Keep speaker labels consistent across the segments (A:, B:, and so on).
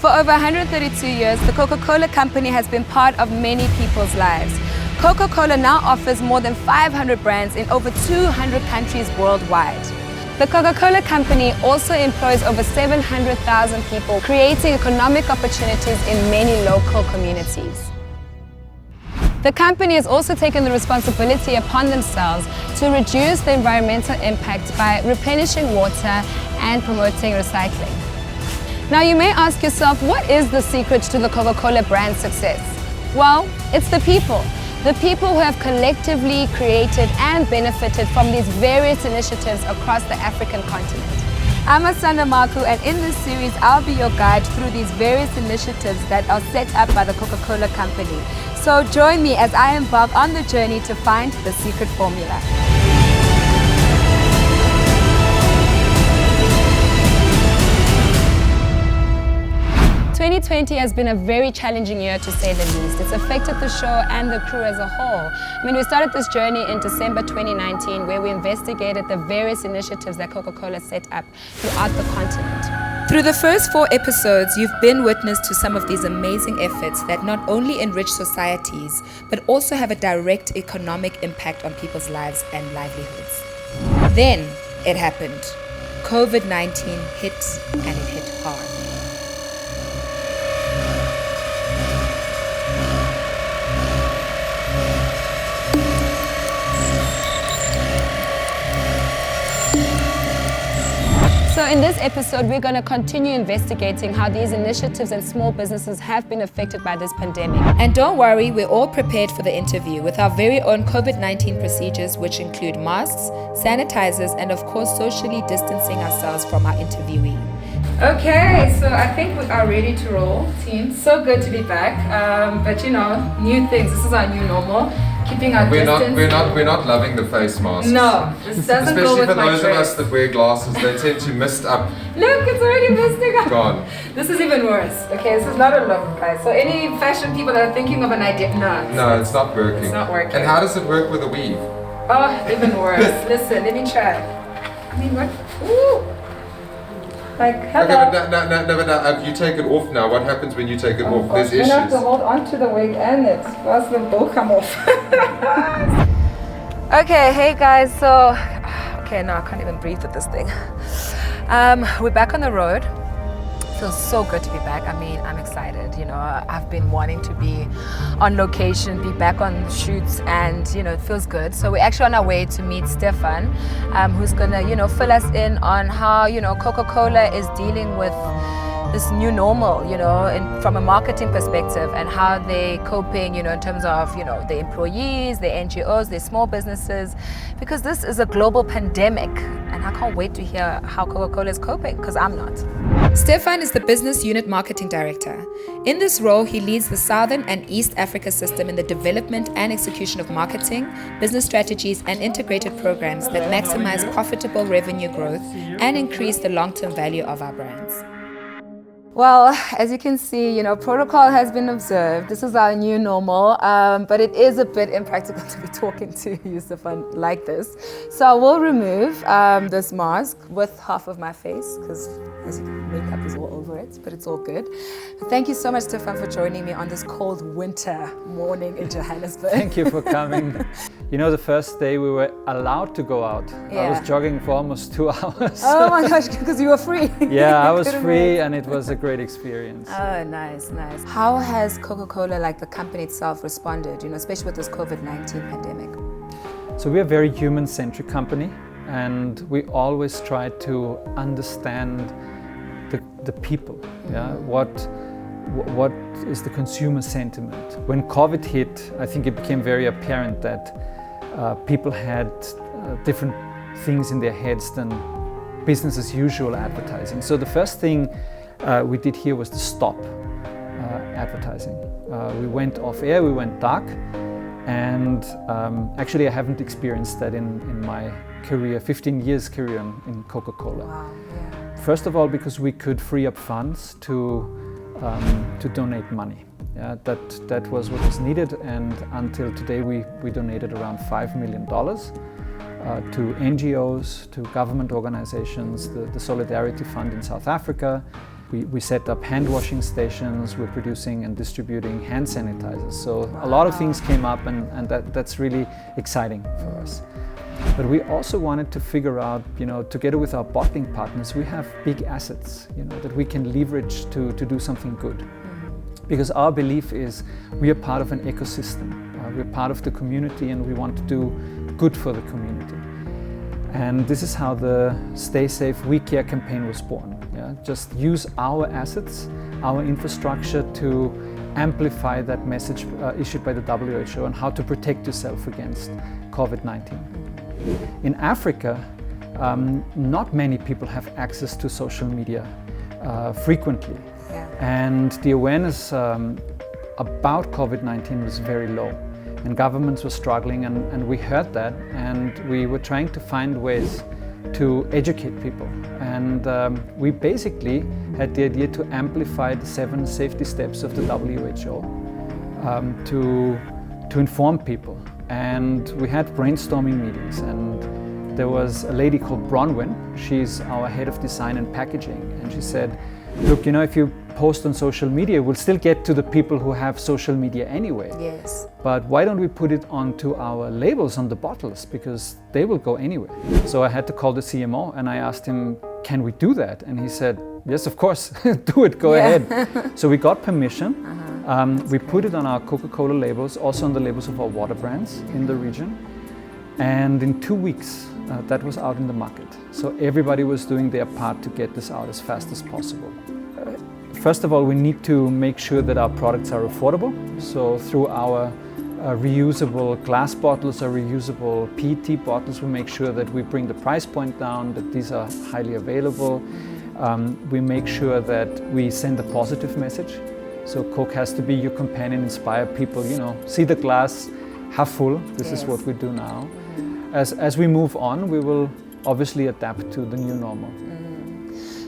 A: For over 132 years, the Coca-Cola company has been part of many people's lives. Coca-Cola now offers more than 500 brands in over 200 countries worldwide. The Coca-Cola company also employs over 700,000 people, creating economic opportunities in many local communities. The company has also taken the responsibility upon themselves to reduce the environmental impact by replenishing water and promoting recycling. Now you may ask yourself, what is the secret to the Coca-Cola brand's success? Well, it's the people. The people who have collectively created and benefited from these various initiatives across the African continent. I'm Asanda Marku, and in this series I'll be your guide through these various initiatives that are set up by the Coca-Cola company. So join me as I embark on the journey to find the secret formula. 2020 has been a very challenging year, to say the least. It's affected the show and the crew as a whole. I mean, we started this journey in December 2019, where we investigated the various initiatives that Coca-Cola set up throughout the continent. Through the first 4 episodes, you've been witness to some of these amazing efforts that not only enrich societies, but also have a direct economic impact on people's lives and livelihoods. Then it happened. COVID-19 hit, and it hit hard. So in this episode, we're going to continue investigating how these initiatives and small businesses have been affected by this pandemic. And don't worry, we're all prepared for the interview with our very own COVID-19 procedures, which include masks, sanitizers, and of course, socially distancing ourselves from our interviewee. Okay, so I think we are ready to roll, team. So good to be back. But you know, new things. This is our new normal. Keeping our distance.
B: We're not loving the face masks.
A: No, this doesn't go with my
B: Especially for those of us that wear glasses, they tend to mist up.
A: Look, it's already misting up.
B: Gone.
A: This is even worse. Okay, this is not a look, guys. So any fashion people that are thinking of an idea, no,
B: it's not working.
A: It's not working.
B: And how does it work with a weave?
A: Oh, even worse. Listen, let me try. I mean, what? Ooh. Like, hello.
B: Okay, but now, you take it off now. What happens when you take it off? There's issues.
A: You have to hold on to the wig and it. First will both come off. Okay, hey guys, so, okay, no, I can't even breathe with this thing. We're back on the road. Feels so good to be back. I mean, I'm excited. You know, I've been wanting to be on location, be back on shoots, and you know, it feels good. So we're actually on our way to meet Stefan, who's gonna, you know, fill us in on how, you know, Coca-Cola is dealing with this new normal, you know, from a marketing perspective, and how they're coping, you know, in terms of, you know, their employees, their NGOs, their small businesses, because this is a global pandemic, and I can't wait to hear how Coca-Cola is coping, because I'm not. Stefan is the Business Unit Marketing Director. In this role, he leads the Southern and East Africa system in the development and execution of marketing, business strategies, and integrated programs that maximize profitable revenue growth and increase the long-term value of our brands. Well, as you can see, you know, protocol has been observed. This is our new normal, but it is a bit impractical to be talking to you, Stefan, like this. So I will remove this mask with half of my face, because makeup is all over it, but it's all good. But thank you so much, Stefan, for joining me on this cold winter morning in Johannesburg.
C: Thank you for coming. You know, the first day we were allowed to go out.
A: Yeah.
C: I was jogging for almost 2 hours.
A: Oh my gosh, because you were free.
C: Yeah, I was free, and it was a great experience.
A: Oh, nice, nice. How has Coca-Cola, like the company itself, responded, you know, especially with this COVID-19 pandemic?
C: So we're a very human-centric company, and we always try to understand the people. Yeah, what is the consumer sentiment? When COVID hit, I think it became very apparent that people had different things in their heads than business as usual advertising. So the first thing we did here was to stop advertising. We went off air, we went dark, and actually I haven't experienced that in my career, 15 years career in Coca-Cola.
A: Wow, yeah.
C: First of all, because we could free up funds to donate money. Yeah, that was what was needed, and until today we donated around $5 million to NGOs, to government organizations, the Solidarity Fund in South Africa, We set up hand washing stations, we're producing and distributing hand sanitizers. So a lot of things came up, and that's really exciting for us. But we also wanted to figure out, together with our bottling partners, we have big assets, that we can leverage to do something good. Because our belief is we are part of an ecosystem, we're part of the community, and we want to do good for the community. And this is how the Stay Safe, We Care campaign was born. Just use our assets, our infrastructure to amplify that message issued by the WHO on how to protect yourself against COVID-19. In Africa, not many people have access to social media frequently. And the awareness about COVID-19 was very low. And governments were struggling, and we heard that, and we were trying to find ways to educate people. And we basically had the idea to amplify the 7 safety steps of the WHO to inform people. And we had brainstorming meetings, and there was a lady called Bronwyn. She's our head of design and packaging, and she said, look, if you post on social media, we'll still get to the people who have social media anyway.
A: Yes.
C: But why don't we put it onto our labels on the bottles, because they will go anywhere. So I had to call the CMO, and I asked him, can we do that? And he said, yes, of course, do it, go ahead. So we got permission. We put it on our Coca-Cola labels, also on the labels of our water brands in the region. And in 2 weeks, that was out in the market. So everybody was doing their part to get this out as fast as possible. First of all, we need to make sure that our products are affordable. So through our reusable glass bottles or reusable PET bottles, we make sure that we bring the price point down, that these are highly available. We make sure that we send a positive message. So Coke has to be your companion, inspire people, see the glass half full. This is what we do now. As we move on, we will obviously adapt to the new normal.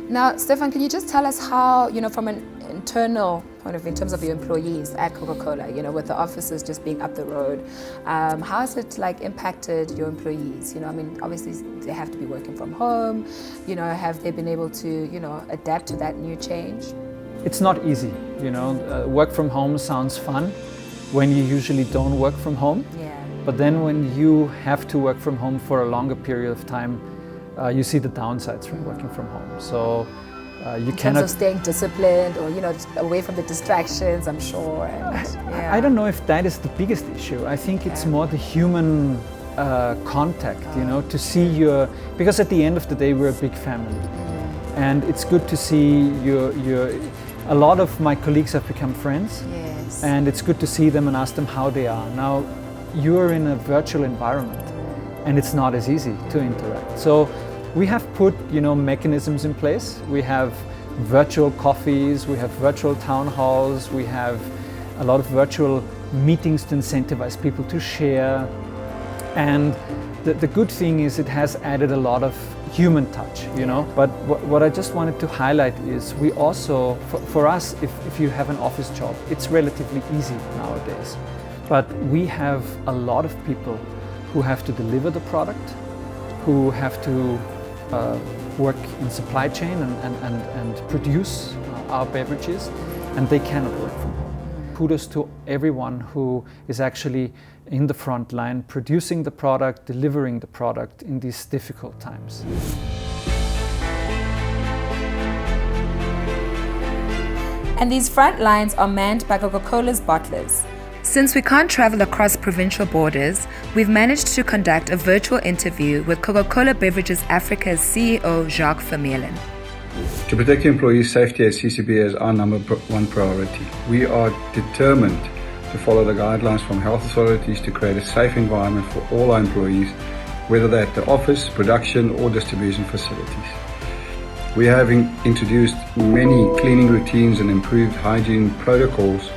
A: Now, Stefan, can you just tell us how, from an internal point of view, in terms of your employees at Coca-Cola, with the offices just being up the road, how has it impacted your employees? Obviously they have to be working from home. Have they been able to, adapt to that new change?
C: It's not easy. Work from home sounds fun when you usually don't work from home. But then when you have to work from home for a longer period of time, you see the downsides from working from home. So you
A: in terms of staying disciplined, or away from the distractions, I'm sure.
C: I don't know if that is the biggest issue. I think it's more the human contact. To see because at the end of the day we're a big family, and it's good to see a lot of my colleagues have become friends, and it's good to see them and ask them how they are. Now, you're in a virtual environment, and it's not as easy to interact. So we have put, mechanisms in place. We have virtual coffees, we have virtual town halls, we have a lot of virtual meetings to incentivize people to share. And the good thing is it has added a lot of human touch, But what I just wanted to highlight is we also, for us, if you have an office job, it's relatively easy nowadays. But we have a lot of people who have to deliver the product, who have to work in supply chain and produce our beverages, and they cannot work from home. Kudos to everyone who is actually in the front line, producing the product, delivering the product in these difficult times.
A: And these front lines are manned by Coca-Cola's bottlers. Since we can't travel across provincial borders, we've managed to conduct a virtual interview with Coca-Cola Beverages Africa's CEO, Jacques Vermeulen.
D: To protect employees' safety at CCB is our number one priority. We are determined to follow the guidelines from health authorities to create a safe environment for all our employees, whether they're at the office, production or distribution facilities. We have introduced many cleaning routines and improved hygiene protocols,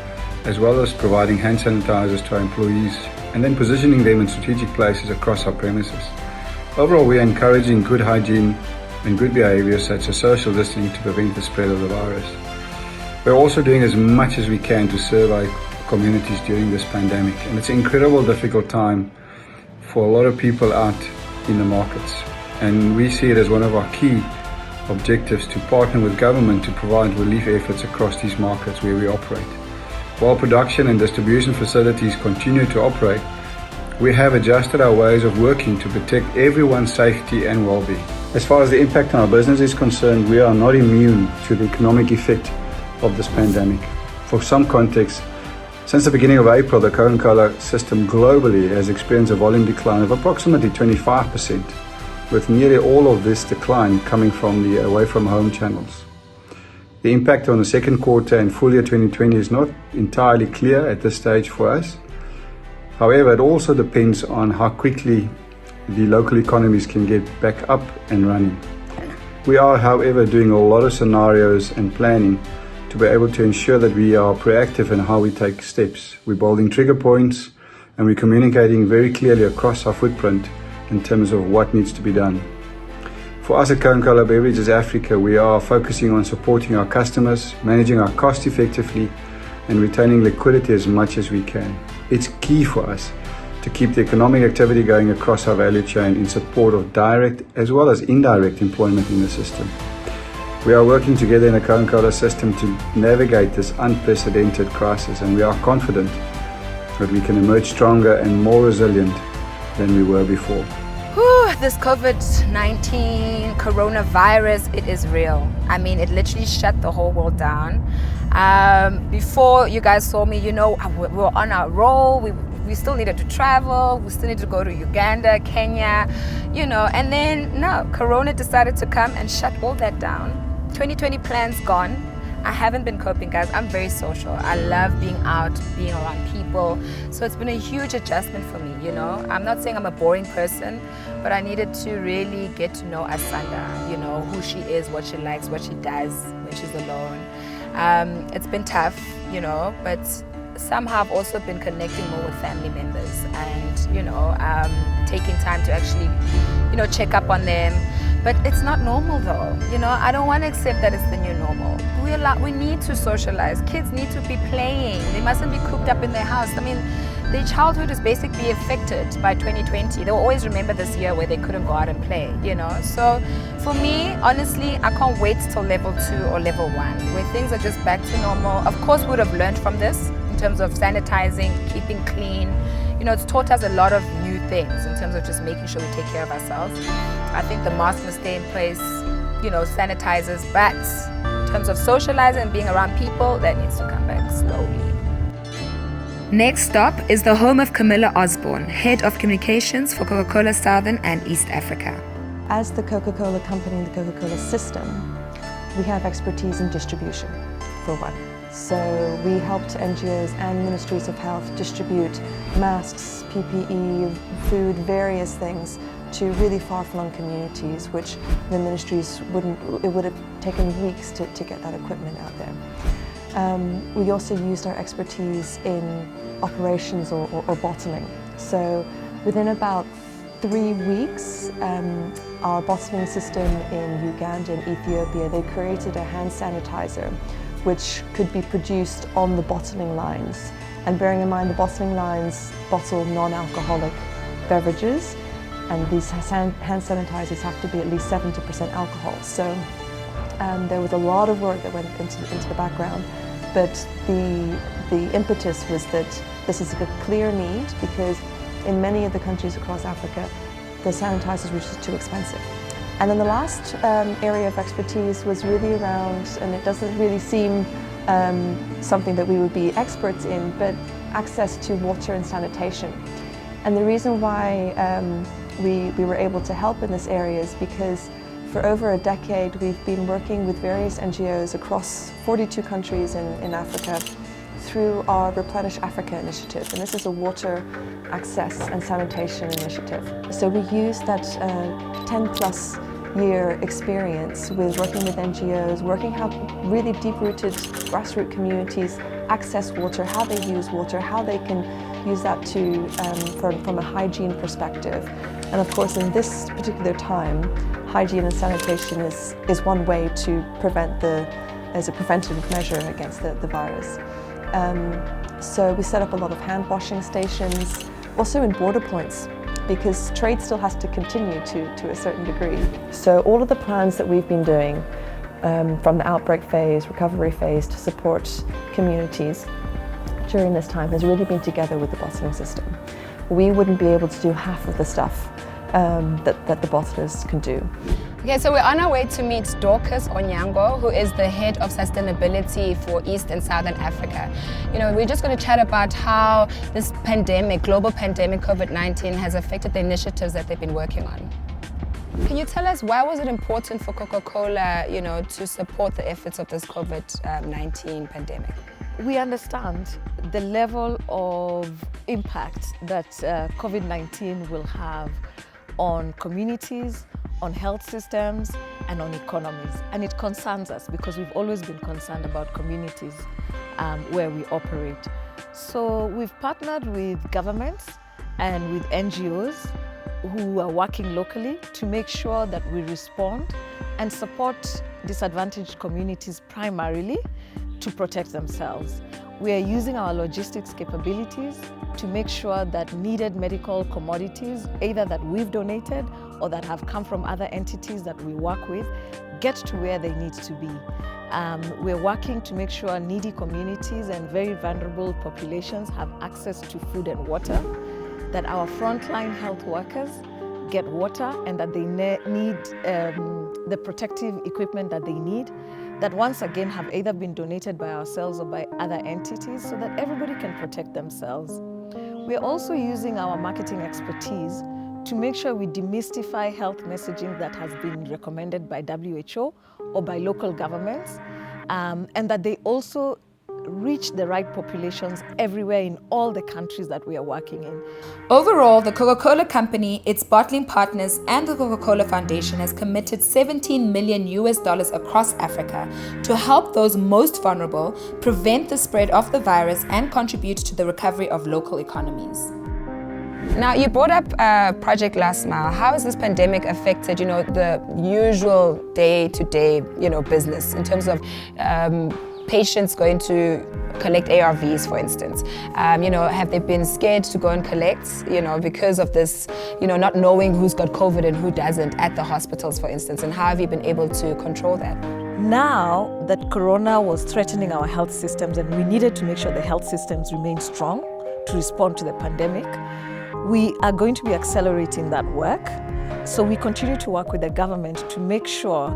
D: as well as providing hand sanitizers to our employees and then positioning them in strategic places across our premises. Overall, we are encouraging good hygiene and good behaviors such as social distancing to prevent the spread of the virus. We're also doing as much as we can to serve our communities during this pandemic, and it's an incredible difficult time for a lot of people out in the markets, and we see it as one of our key objectives to partner with government to provide relief efforts across these markets where we operate. While production and distribution facilities continue to operate, we have adjusted our ways of working to protect everyone's safety and well-being. As far as the impact on our business is concerned, we are not immune to the economic effect of this pandemic. For some context, since the beginning of April, the Coca-Cola system globally has experienced a volume decline of approximately 25%, with nearly all of this decline coming from the away-from-home channels. The impact on the second quarter and full year 2020 is not entirely clear at this stage for us. However, it also depends on how quickly the local economies can get back up and running. We are, however, doing a lot of scenarios and planning to be able to ensure that we are proactive in how we take steps. We're building trigger points and we're communicating very clearly across our footprint in terms of what needs to be done. For us at Coca-Cola Beverages Africa, we are focusing on supporting our customers, managing our costs effectively, and retaining liquidity as much as we can. It's key for us to keep the economic activity going across our value chain in support of direct as well as indirect employment in the system. We are working together in the Coca-Cola system to navigate this unprecedented crisis, and we are confident that we can emerge stronger and more resilient than we were before.
A: This COVID-19 coronavirus, it is real. I mean, it literally shut the whole world down. Before you guys saw me, we were on our roll. We still needed to travel. We still needed to go to Uganda, Kenya, and then no, Corona decided to come and shut all that down. 2020 plans gone. I haven't been coping, guys. I'm very social. I love being out, being around people. So it's been a huge adjustment for me, I'm not saying I'm a boring person, but I needed to really get to know Asanda, who she is, what she likes, what she does when she's alone. It's been tough, but somehow I've also been connecting more with family members and, taking time to actually, check up on them. But it's not normal though, I don't want to accept that it's the new normal. We need to socialize. Kids need to be playing. They mustn't be cooped up in their house. I mean, their childhood is basically affected by 2020. They'll always remember this year where they couldn't go out and play, So for me, honestly, I can't wait till level 2 or level 1, where things are just back to normal. Of course, we would have learned from this in terms of sanitizing, keeping clean. It's taught us a lot of new things in terms of just making sure we take care of ourselves. I think the mask must stay in place, sanitizers, but in terms of socializing and being around people, that needs to come back slowly. Next stop is the home of Camilla Osborne, Head of Communications for Coca-Cola Southern and East Africa.
E: As the Coca-Cola company and the Coca-Cola system, we have expertise in distribution, for one. So we helped NGOs and ministries of health distribute masks, PPE, food, various things to really far-flung communities, which the ministries it would have taken weeks to get that equipment out there. We also used our expertise in operations or bottling. So within about 3 weeks, our bottling system in Uganda and Ethiopia, they created a hand sanitizer which could be produced on the bottling lines. And bearing in mind the bottling lines bottle non-alcoholic beverages, and these hand sanitizers have to be at least 70% alcohol. So there was a lot of work that went into the background, but the impetus was that this is a clear need, because in many of the countries across Africa, the sanitizers were just too expensive. And then the last area of expertise was really around, and it doesn't really seem something that we would be experts in, but access to water and sanitation. And the reason why we were able to help in this area is because for over a decade we've been working with various NGOs across 42 countries in Africa through our Replenish Africa initiative, and this is a water access and sanitation initiative. So we used that 10+ year experience with working with NGOs, working how really deep-rooted grassroots communities access water, how they use water, how they can use that to from a hygiene perspective. And of course, in this particular time, hygiene and sanitation is one way to prevent as a preventative measure against the virus. So we set up a lot of hand washing stations, also in border points. because trade still has to continue to a certain degree. So all of the plans that we've been doing from the outbreak phase, recovery phase, to support communities during this time has really been together with the bottling system. We wouldn't be able to do half of the stuff that the bottlers can do.
A: Okay, so we're on our way to meet Dorcas Onyango, who is the head of sustainability for East and Southern Africa. You know, we're just going to chat about how this pandemic, global pandemic COVID-19, has affected the initiatives that they've been working on. Can you tell us why was it important for Coca-Cola, you know, to support the efforts of this COVID-19 pandemic?
F: We understand the level of impact that COVID-19 will have on communities, on health systems, and on economies. And it concerns us because we've always been concerned about communities where we operate. So we've partnered with governments and with NGOs who are working locally to make sure that we respond and support disadvantaged communities primarily to protect themselves. We are using our logistics capabilities to make sure that needed medical commodities, either that we've donated or that have come from other entities that we work with, get to where they need to be. We're working to make sure needy communities and very vulnerable populations have access to food and water, that our frontline health workers get water and that they need the protective equipment that they need, that once again have either been donated by ourselves or by other entities so that everybody can protect themselves. We're also using our marketing expertise to make sure we demystify health messaging that has been recommended by WHO or by local governments, and that they also reach the right populations everywhere in all the countries that we are working in.
A: Overall, the Coca-Cola Company, its bottling partners, and the Coca-Cola Foundation has committed $17 million across Africa to help those most vulnerable, prevent the spread of the virus, and contribute to the recovery of local economies. Now, you brought up Project Last Mile. How has this pandemic affected, you know, the usual day-to-day, you know, business in terms of patients going to collect ARVs, for instance? You know, have they been scared to go and collect, you know, because of this, you know, not knowing who's got COVID and who doesn't at the hospitals, for instance? And how have you been able to control that?
F: Now that Corona was threatening our health systems and we needed to make sure the health systems remain strong to respond to the pandemic, we are going to be accelerating that work. So we continue to work with the government to make sure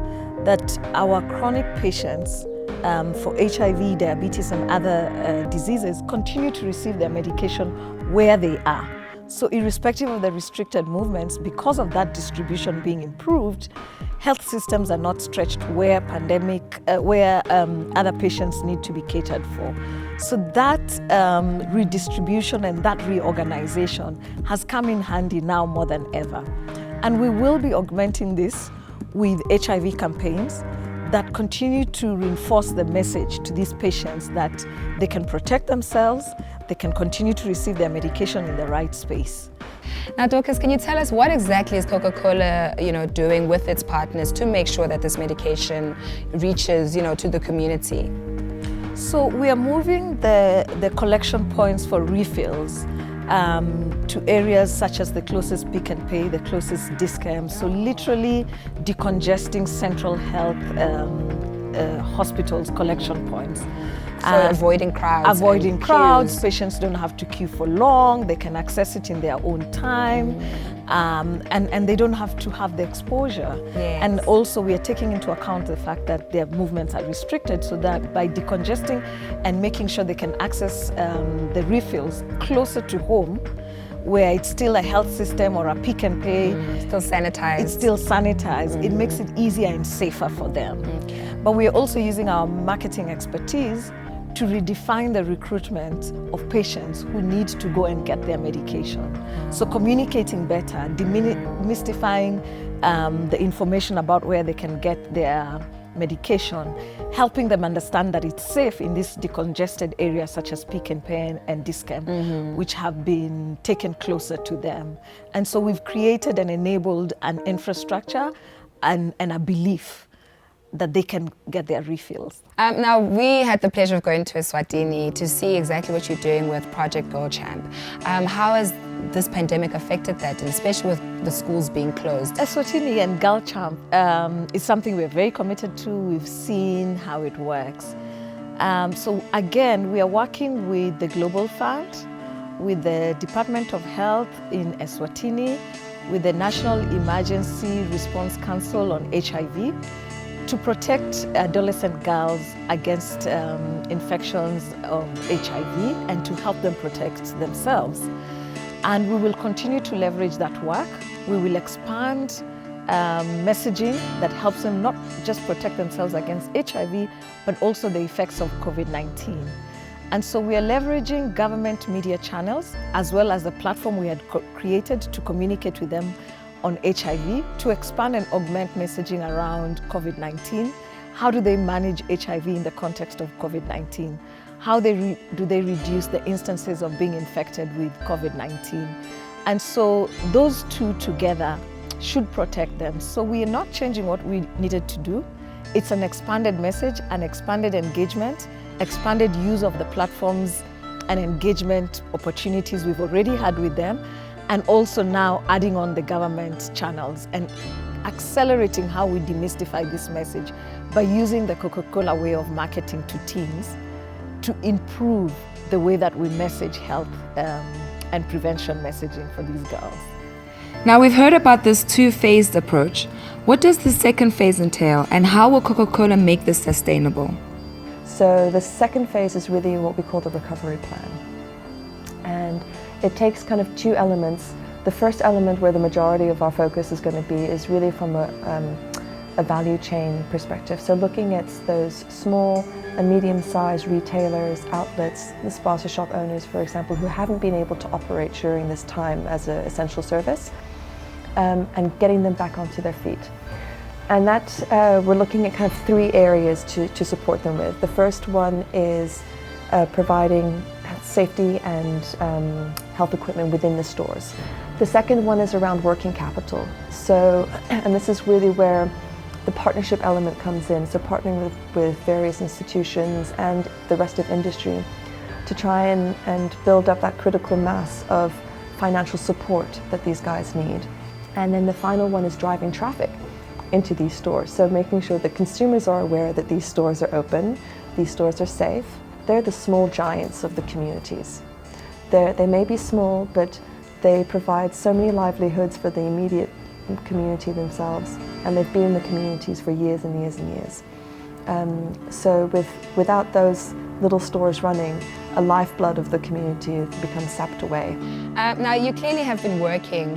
F: that our chronic patients for HIV, diabetes, and other diseases continue to receive their medication where they are. So irrespective of the restricted movements, because of that distribution being improved, health systems are not stretched where other patients need to be catered for. So that redistribution and that reorganization has come in handy now more than ever. And we will be augmenting this with HIV campaigns that continue to reinforce the message to these patients that they can protect themselves, they can continue to receive their medication in the right space.
A: Now, Dorcas, can you tell us what exactly is Coca-Cola, you know, doing with its partners to make sure that this medication reaches, you know, to the community?
F: So we are moving the collection points for refills to areas such as the closest Pick and Pay, the closest Discam, so literally decongesting central health hospitals' collection points.
A: So avoiding crowds.
F: Avoiding crowds, patients don't have to queue for long, they can access it in their own time, and they don't have to have the exposure.
A: Yes.
F: And also we are taking into account the fact that their movements are restricted, so that by decongesting and making sure they can access the refills closer to home, where it's still a health system or a Pick and Pay.
A: Still sanitized.
F: It's still sanitized. It makes it easier and safer for them. But we are also using our marketing expertise to redefine the recruitment of patients who need to go and get their medication. So communicating better, demystifying the information about where they can get their medication, helping them understand that it's safe in these decongested areas such as Pick and Pay and Discam, which have been taken closer to them. And so we've created and enabled an infrastructure and a belief that they can get their refills.
A: Now, we had the pleasure of going to Eswatini to see exactly what you're doing with Project Gold Champ. How has this pandemic affected that, and especially with the schools being closed?
F: Eswatini and Girl Champ is something we're very committed to. We've seen how it works. So again, we are working with the Global Fund, with the Department of Health in Eswatini, with the National Emergency Response Council on HIV, to protect adolescent girls against infections of HIV and to help them protect themselves. And we will continue to leverage that work. We will expand messaging that helps them not just protect themselves against HIV, but also the effects of COVID-19. And so we are leveraging government media channels as well as the platform we had created to communicate with them on HIV to expand and augment messaging around COVID-19. How do they manage HIV in the context of COVID-19? How do they reduce the instances of being infected with COVID-19? And so those two together should protect them. So we are not changing what we needed to do. It's an expanded message, an expanded engagement, expanded use of the platforms and engagement opportunities we've already had with them, and also now adding on the government channels and accelerating how we demystify this message by using the Coca-Cola way of marketing to teens to improve the way that we message health and prevention messaging for these girls.
A: Now, we've heard about this two-phased approach. What does the second phase entail, and how will Coca-Cola make this sustainable?
E: So the second phase is really what we call the recovery plan. And it takes kind of two elements. The first element, where the majority of our focus is going to be, is really from a value chain perspective. So looking at those small and medium-sized retailers, outlets, the sponsor shop owners, for example, who haven't been able to operate during this time as an essential service, and getting them back onto their feet. And that we're looking at kind of three areas to support them with. The first one is providing safety and health equipment within the stores. The second one is around working capital. So, and this is really where the partnership element comes in. So partnering with various institutions and the rest of industry to try and build up that critical mass of financial support that these guys need. And then the final one is driving traffic into these stores. So making sure that consumers are aware that these stores are open, these stores are safe. They're the small giants of the communities. They may be small, but they provide so many livelihoods for the immediate community themselves, and they've been in the communities for years and years and years. So without those little stores running, a lifeblood of the community becomes sapped away.
A: Now, you clearly have been working,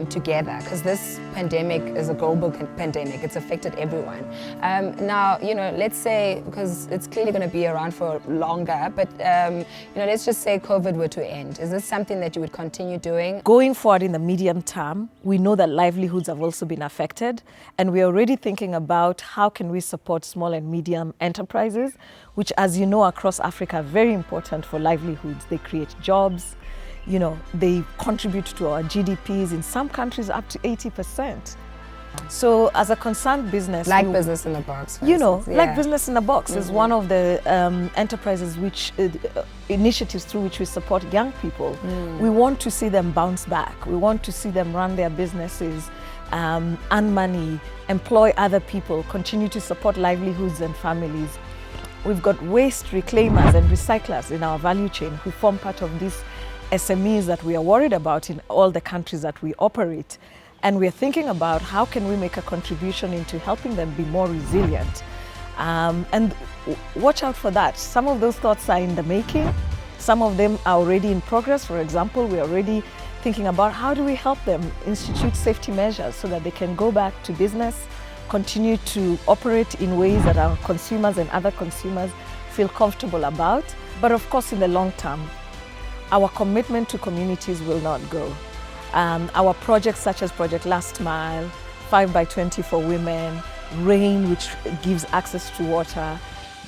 A: together, because this pandemic is a global pandemic. It's affected everyone. Now, let's say, because it's clearly going to be around for longer, but let's just say COVID were to end. Is this something that you would continue doing?
F: Going forward in the medium term, we know that livelihoods have also been affected, and we're already thinking about how can we support small and medium enterprises, which, as you know, across Africa are very important for livelihoods. They create jobs, they contribute to our GDPs, in some countries up to 80%. So as a concerned business...
A: Like Business in a Box, for
F: instance,
A: yeah.
F: Like Business in a Box is one of the enterprises initiatives through which we support young people. We want to see them bounce back. We want to see them run their businesses, earn money, employ other people, continue to support livelihoods and families. We've got waste reclaimers and recyclers in our value chain who form part of these SMEs that we are worried about in all the countries that we operate. And we're thinking about how can we make a contribution into helping them be more resilient. And watch out for that. Some of those thoughts are in the making. Some of them are already in progress. For example, we're already thinking about how do we help them institute safety measures so that they can go back to business, continue to operate in ways that our consumers and other consumers feel comfortable about. But of course, in the long term, our commitment to communities will not go. Our projects such as Project Last Mile, 5x20 for women, RAIN, which gives access to water,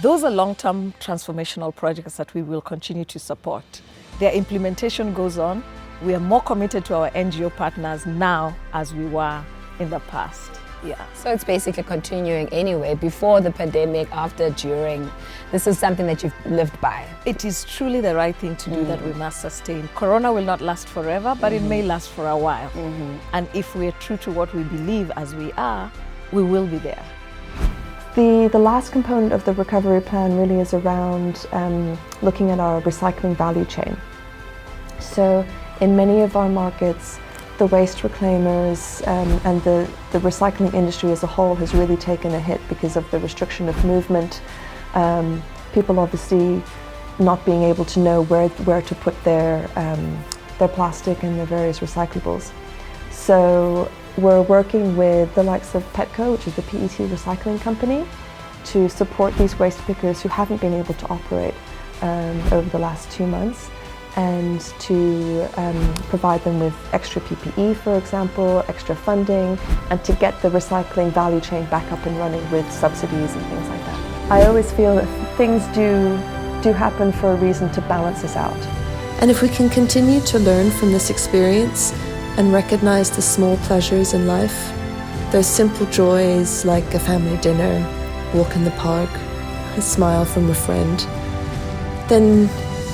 F: those are long-term transformational projects that we will continue to support. Their implementation goes on. We are more committed to our NGO partners now as we were in the past. Yeah.
A: So it's basically continuing anyway, before the pandemic, after, during. This is something that you've lived by.
F: It is truly the right thing to do that we must sustain. Corona will not last forever, but it may last for a while. And if we're true to what we believe as we are, we will be there.
E: The last component of the recovery plan really is around looking at our recycling value chain. So in many of our markets, the waste reclaimers and the recycling industry as a whole has really taken a hit because of the restriction of movement. People obviously not being able to know where to put their plastic and their various recyclables. So we're working with the likes of Petco, which is the PET recycling company, to support these waste pickers who haven't been able to operate over the last 2 months, and to provide them with extra PPE, for example, extra funding, and to get the recycling value chain back up and running with subsidies and things like that. I always feel that things do happen for a reason to balance us out.
G: And if we can continue to learn from this experience and recognize the small pleasures in life, those simple joys like a family dinner, walk in the park, a smile from a friend, then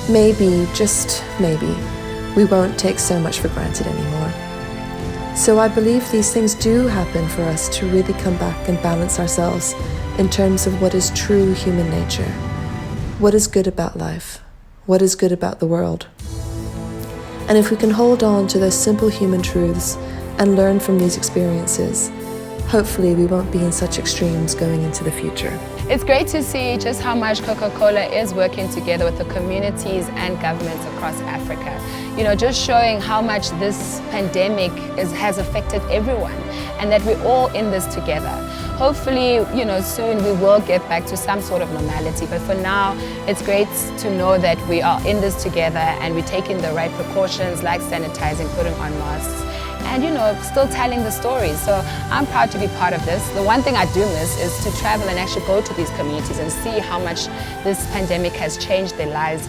G: maybe, just maybe, we won't take so much for granted anymore. So I believe these things do happen for us to really come back and balance ourselves in terms of what is true human nature. What is good about life? What is good about the world? And if we can hold on to those simple human truths and learn from these experiences, hopefully we won't be in such extremes going into the future.
A: It's great to see just how much Coca-Cola is working together with the communities and governments across Africa. You know, just showing how much this pandemic has affected everyone, and that we're all in this together. Hopefully, you know, soon we will get back to some sort of normality, but for now, it's great to know that we are in this together and we're taking the right precautions like sanitizing, putting on masks, and, you know, still telling the stories. So I'm proud to be part of this. The one thing I do miss is to travel and actually go to these communities and see how much this pandemic has changed their lives.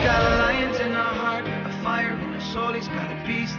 H: got a lion in her heart, a fire in her soul, he's got a beast.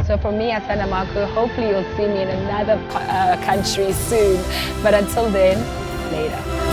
A: So for me at Marco, hopefully you'll see me in another country soon. But until then, later.